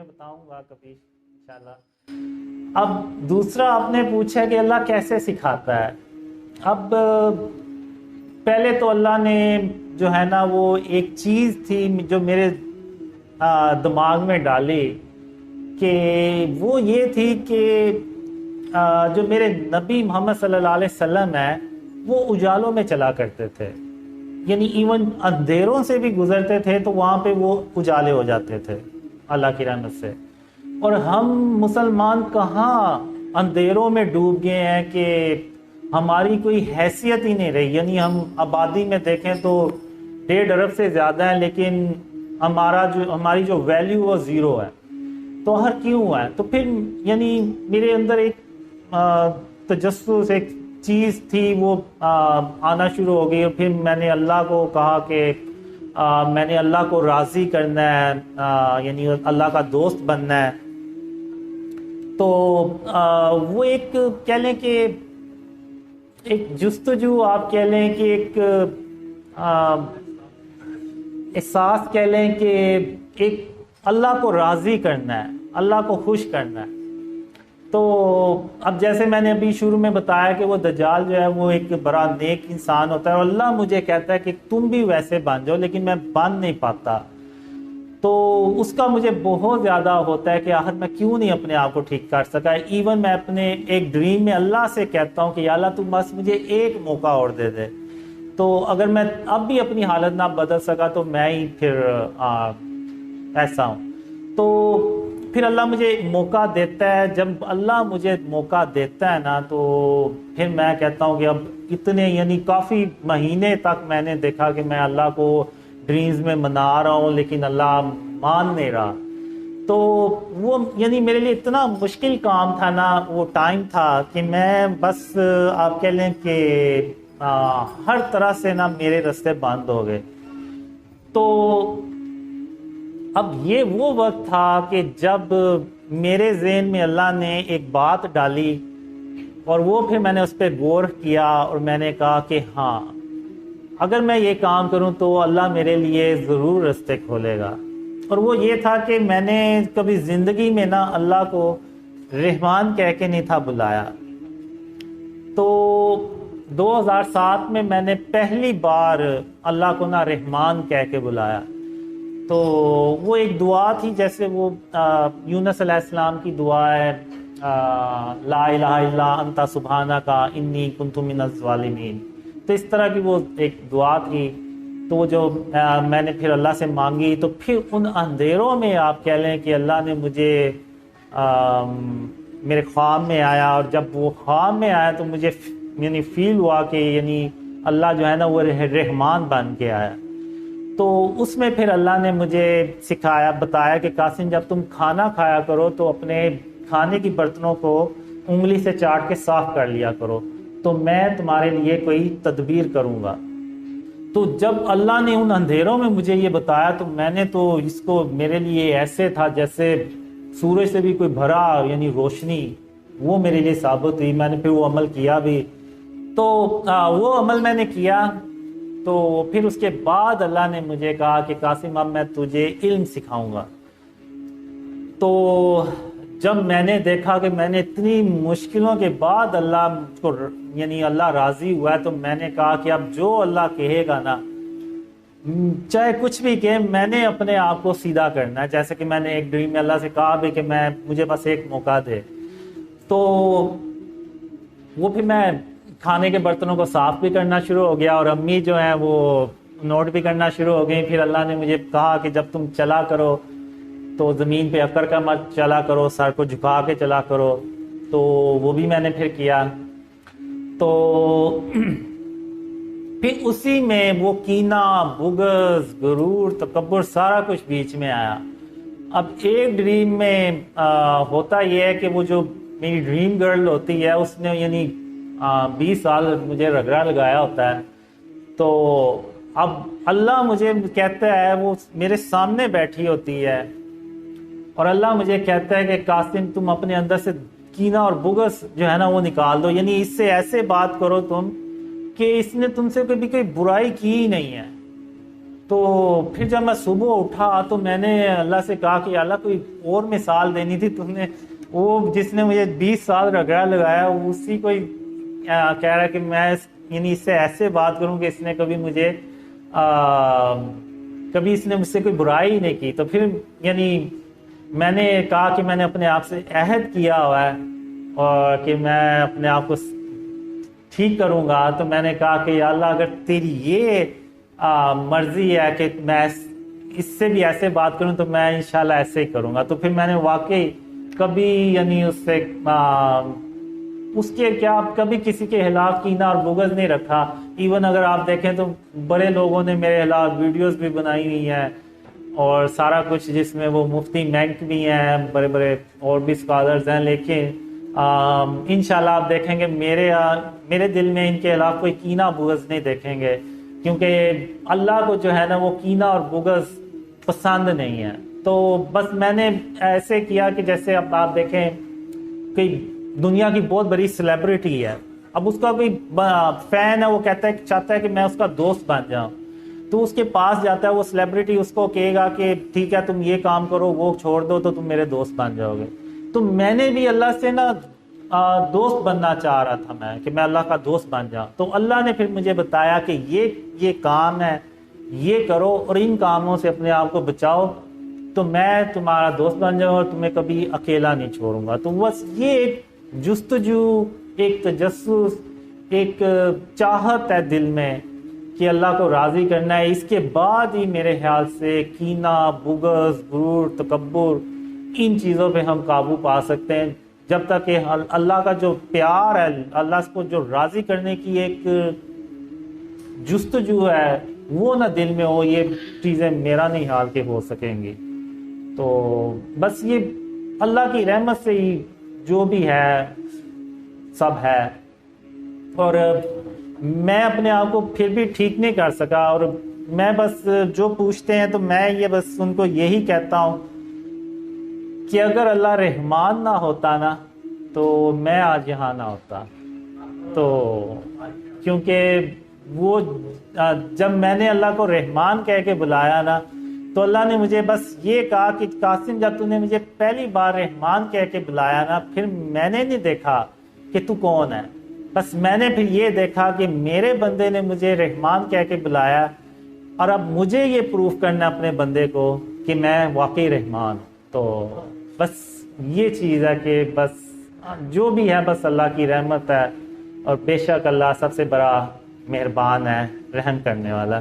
میں بتاؤں گا کبھی انشاءاللہ۔ اب دوسرا آپ نے پوچھا کہ اللہ کیسے سکھاتا ہے۔ اب پہلے تو اللہ نے جو ہے نا وہ ایک چیز تھی جو میرے دماغ میں ڈالی، کہ وہ یہ تھی کہ جو میرے نبی محمد صلی اللہ علیہ وسلم ہیں وہ اجالوں میں چلا کرتے تھے، یعنی ایون اندھیروں سے بھی گزرتے تھے تو وہاں پہ وہ اجالے ہو جاتے تھے اللہ کی رحمت سے۔ اور ہم مسلمان کہاں اندھیروں میں ڈوب گئے ہیں کہ ہماری کوئی حیثیت ہی نہیں رہی، یعنی ہم آبادی میں دیکھیں تو 1.5 ارب سے زیادہ ہیں، لیکن ہماری جو ویلیو وہ 0 ہے۔ تو ہر کیوں ہے؟ تو پھر یعنی میرے اندر ایک تجسس، ایک چیز تھی وہ آنا شروع ہو گئی، اور پھر میں نے اللہ کو کہا کہ میں نے اللہ کو راضی کرنا ہے، یعنی اللہ کا دوست بننا ہے۔ تو وہ ایک کہہ لیں کہ ایک جستجو، آپ کہہ لیں کہ ایک احساس کہہ لیں کہ ایک اللہ کو راضی کرنا ہے، اللہ کو خوش کرنا ہے۔ تو اب جیسے میں نے ابھی شروع میں بتایا کہ وہ دجال جو ہے وہ ایک بڑا نیک انسان ہوتا ہے، اور اللہ مجھے کہتا ہے کہ تم بھی ویسے بن جاؤ، لیکن میں بن نہیں پاتا۔ تو اس کا مجھے بہت زیادہ ہوتا ہے کہ آخر میں کیوں نہیں اپنے آپ کو ٹھیک کر سکا۔ ایون میں اپنے ایک ڈریم میں اللہ سے کہتا ہوں کہ یا اللہ تم بس مجھے ایک موقع اور دے دے، تو اگر میں اب بھی اپنی حالت نہ بدل سکا تو میں ہی پھر ایسا ہوں۔ تو پھر اللہ مجھے موقع دیتا ہے، جب اللہ مجھے موقع دیتا ہے نا تو پھر میں کہتا ہوں کہ اب اتنے یعنی کافی مہینے تک میں نے دیکھا کہ میں اللہ کو ڈریمز میں منا رہا ہوں لیکن اللہ مان نہیں رہا۔ تو وہ یعنی میرے لیے اتنا مشکل کام تھا نا، وہ ٹائم تھا کہ میں بس آپ کہہ لیں کہ ہر طرح سے نا میرے راستے بند ہو گئے۔ تو اب یہ وہ وقت تھا کہ جب میرے ذہن میں اللہ نے ایک بات ڈالی، اور وہ پھر میں نے اس پہ غور کیا، اور میں نے کہا کہ ہاں اگر میں یہ کام کروں تو اللہ میرے لیے ضرور راستے کھولے گا۔ اور وہ یہ تھا کہ میں نے کبھی زندگی میں نا اللہ کو رحمان کہہ کے نہیں تھا بلایا۔ تو 2007 میں میں نے پہلی بار اللہ کو نا رحمان کہہ کے بلایا۔ تو وہ ایک دعا تھی، جیسے وہ یونس علیہ السلام کی دعا ہے، لا الہ الا انت سبحانک انی کنت من الظالمین۔ تو اس طرح کی وہ ایک دعا تھی۔ تو جو میں نے پھر اللہ سے مانگی، تو پھر ان اندھیروں میں آپ کہہ لیں کہ اللہ نے مجھے میرے خواب میں آیا، اور جب وہ خواب میں آیا تو مجھے یعنی فیل ہوا کہ یعنی اللہ جو ہے نا وہ رحمان بن کے آیا۔ تو اس میں پھر اللہ نے مجھے سکھایا، بتایا کہ قاسم جب تم کھانا کھایا کرو تو اپنے کھانے کی برتنوں کو انگلی سے چاٹ کے صاف کر لیا کرو، تو میں تمہارے لیے کوئی تدبیر کروں گا۔ تو جب اللہ نے ان اندھیروں میں مجھے یہ بتایا تو میں نے تو اس کو میرے لیے ایسے تھا جیسے سورج سے بھی کوئی بھرا یعنی روشنی، وہ میرے لیے ثابت ہوئی۔ میں نے پھر وہ عمل کیا بھی، تو وہ عمل میں نے کیا۔ تو پھر اس کے بعد اللہ نے مجھے کہا کہ قاسم اب میں تجھے علم سکھاؤں گا۔ تو جب میں نے دیکھا کہ میں نے اتنی مشکلوں کے بعد اللہ کو یعنی اللہ راضی ہوا ہے، تو میں نے کہا کہ اب جو اللہ کہے گا نا، چاہے کچھ بھی کہے، میں نے اپنے آپ کو سیدھا کرنا ہے۔ جیسے کہ میں نے ایک ڈریم میں اللہ سے کہا بھی کہ مجھے بس ایک موقع دے۔ تو وہ پھر میں کھانے کے برتنوں کو صاف بھی کرنا شروع ہو گیا، اور امی جو ہیں وہ نوٹ بھی کرنا شروع ہو گئی۔ پھر اللہ نے مجھے کہا کہ جب تم چلا کرو تو زمین پہ اکڑ کر مت چلا کرو، سر کو جھکا کے چلا کرو۔ تو وہ بھی میں نے پھر کیا۔ تو پھر اسی میں وہ کینہ، بغض، غرور، تکبر سارا کچھ بیچ میں آیا۔ اب ایک ڈریم میں ہوتا یہ ہے کہ وہ جو میری ڈریم گرل ہوتی ہے اس نے یعنی 20 سال مجھے رگڑا لگایا ہوتا ہے۔ تو اب اللہ مجھے کہتا ہے، وہ میرے سامنے بیٹھی ہوتی ہے، اور اللہ مجھے کہتا ہے کہ قاسم تم اپنے اندر سے کینہ اور بغض جو ہے نا وہ نکال دو، یعنی اس سے ایسے بات کرو تم کہ اس نے تم سے کبھی کوئی برائی کی ہی نہیں ہے، تو پھر جب میں صبح اٹھا تو میں نے اللہ سے کہا کہ اللہ کوئی اور مثال دینی تھی، تم نے وہ جس نے مجھے 20 سال رگڑا لگایا اسی کو کہہ رہا ہے کہ میں یعنی اس سے ایسے بات کروں کہ اس نے کبھی مجھے کبھی اس نے مجھ سے کوئی برائی نہیں کی. تو پھر یعنی میں نے کہا کہ میں نے اپنے آپ سے عہد کیا ہوا ہے اور کہ میں اپنے آپ کو ٹھیک کروں گا. تو میں نے کہا کہ یا اللہ اگر تیری یہ مرضی ہے کہ میں اس سے بھی ایسے بات کروں تو میں انشاءاللہ ایسے ہی کروں گا. تو پھر میں نے واقعی کبھی یعنی اس سے اس کے کیا کبھی کسی کے خلاف کینہ اور بغض نہیں رکھا. ایون اگر آپ دیکھیں تو بڑے لوگوں نے میرے خلاف ویڈیوز بھی بنائی ہوئی ہیں اور سارا کچھ، جس میں وہ مفتی مینک بھی ہیں، بڑے بڑے اور بھی اسکالرز ہیں، لیکن انشاءاللہ آپ دیکھیں گے میرے دل میں ان کے خلاف کوئی کینہ بغض نہیں دیکھیں گے، کیونکہ اللہ کو جو ہے نا وہ کینہ اور بغض پسند نہیں ہے. تو بس میں نے ایسے کیا کہ جیسے اب آپ دیکھیں کہ دنیا کی بہت بڑی سیلیبریٹی ہے، اب اس کا کوئی فین ہے، وہ کہتا ہے چاہتا ہے کہ میں اس کا دوست بن جاؤں، تو اس کے پاس جاتا ہے وہ سیلیبریٹی، اس کو کہے گا کہ ٹھیک ہے تم یہ کام کرو وہ چھوڑ دو تو تم میرے دوست بن جاؤ گے. تو میں نے بھی اللہ سے نا دوست بننا چاہ رہا تھا میں، کہ میں اللہ کا دوست بن جاؤں. تو اللہ نے پھر مجھے بتایا کہ یہ کام ہے، یہ کرو اور ان کاموں سے اپنے آپ کو بچاؤ تو میں تمہارا دوست بن جاؤں اور تمہیں کبھی اکیلا نہیں چھوڑوں گا. تو بس یہ ایک جستجو، ایک تجسس، ایک چاہت ہے دل میں کہ اللہ کو راضی کرنا ہے. اس کے بعد ہی میرے خیال سے کینہ، بغض، غرور، تکبر، ان چیزوں پہ ہم قابو پا سکتے ہیں. جب تک کہ اللہ کا جو پیار ہے، اللہ کو جو راضی کرنے کی ایک جستجو ہے وہ نہ دل میں ہو، یہ چیزیں میرا نہیں حال کے ہو سکیں گی. تو بس یہ اللہ کی رحمت سے ہی جو بھی ہے سب ہے. اور میں اپنے آپ کو پھر بھی ٹھیک نہیں کر سکا، اور میں بس جو پوچھتے ہیں تو میں یہ بس ان کو یہی کہتا ہوں کہ اگر اللہ رحمان نہ ہوتا نا تو میں آج یہاں نہ ہوتا. تو کیونکہ وہ جب میں نے اللہ کو رحمان کہہ کے بلایا نا تو اللہ نے مجھے بس یہ کہا کہ قاسم جب تو نے مجھے پہلی بار رحمان کہہ کے بلایا نا، پھر میں نے نہیں دیکھا کہ تو کون ہے، بس میں نے پھر یہ دیکھا کہ میرے بندے نے مجھے رحمان کہہ کے بلایا، اور اب مجھے یہ پروف کرنا اپنے بندے کو کہ میں واقعی رحمان ہوں. تو بس یہ چیز ہے کہ بس جو بھی ہے بس اللہ کی رحمت ہے، اور بے شک اللہ سب سے بڑا مہربان ہے، رحم کرنے والا.